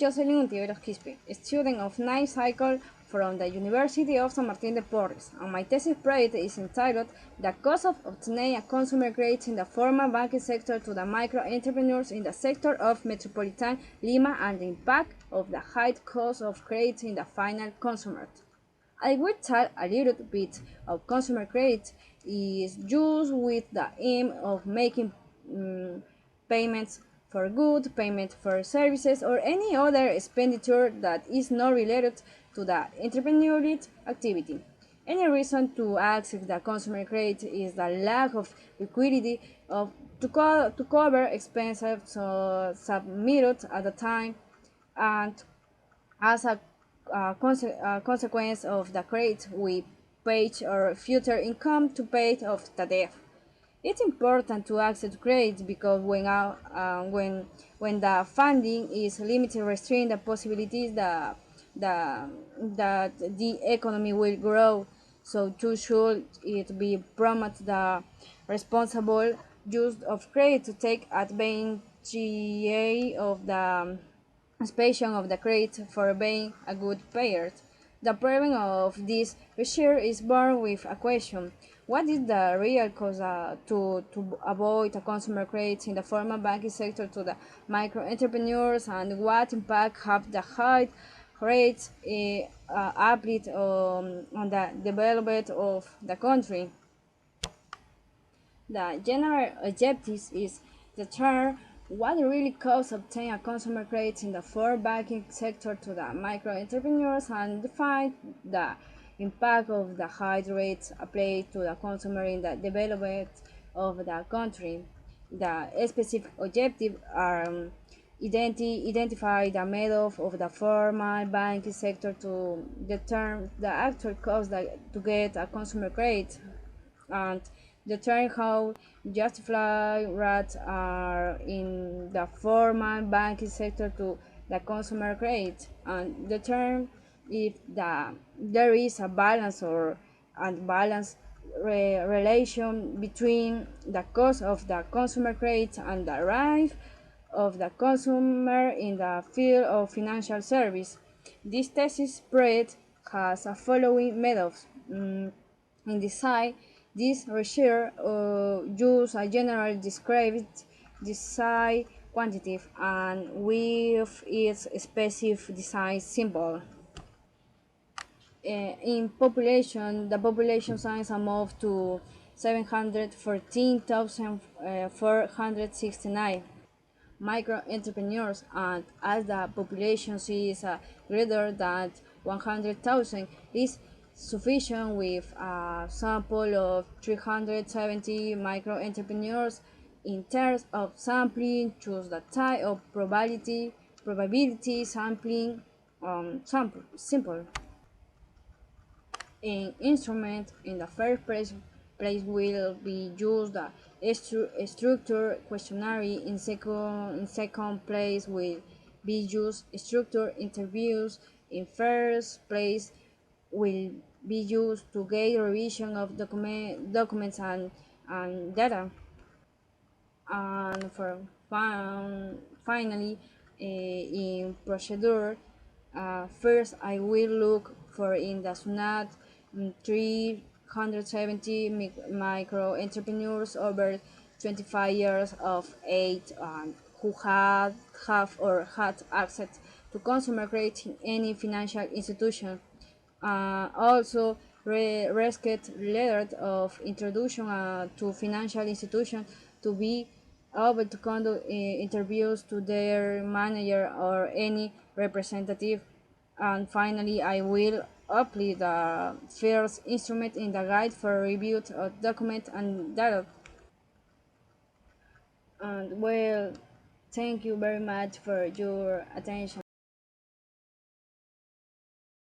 Jocelyn Untiveros Quispe, student of ninth cycle from the University of San Martín de Porres, and my thesis project is entitled "The Cost of Obtaining a Consumer Credit in the Formal Banking Sector to the Micro-Entrepreneurs in the Sector of Metropolitan Lima and the Impact of the High Cost of Credit in the Final Consumer." I will talk a little bit of consumer credit is used with the aim of making payments for goods, payment for services, or any other expenditure that is not related to the entrepreneurial activity. Any reason to access the consumer credit is the lack of liquidity to cover expenses submitted at the time, and as a consequence of the credit we pay or future income to pay off the debt. It's important to access credit because when the funding is limited, restricting the possibilities that the economy will grow. So too should it be promote the responsible use of credit to take advantage of the expansion of the credit for being a good payer. The problem of this research is born with a question: what is the real cause to avoid a consumer credit in the formal banking sector to the micro entrepreneurs, and what impact have the high rates applied on the development of the country? The general objective is determine what really costs obtain a consumer credit in the formal banking sector to the micro entrepreneurs and define the impact of the high rates applied to the consumer in the development of the country. The specific objectives are identify the method of the formal banking sector to determine the actual cost to get a consumer credit, and determine how justified rates are in the formal banking sector to the consumer credit, and determine if there is a balance or unbalanced relation between the cost of the consumer credit and the right of the consumer in the field of financial service. This thesis project has a following methods. In design, this research uses a general described design quantitative and with its specific design symbol. In population, the population size amounts to 714,469 micro entrepreneurs, and as the population is greater than 100,000, is sufficient with a sample of 370 micro entrepreneurs. In terms of sampling, choose the type of probability sampling simple. In instrument, in the first place will be used the structure questionnaire. In second place will be used structure interviews. In first place will be used to get revision of documents and data. And for finally, in procedure, first I will look for in the SUNAT 370 micro entrepreneurs over 25 years of age who have or had access to consumer credit in any financial institution. Also, rescue letters of introduction to financial institutions to be able to conduct interviews to their manager or any representative. And finally, I will upload the first instrument in the guide for review of documents and data. And well, thank you very much for your attention.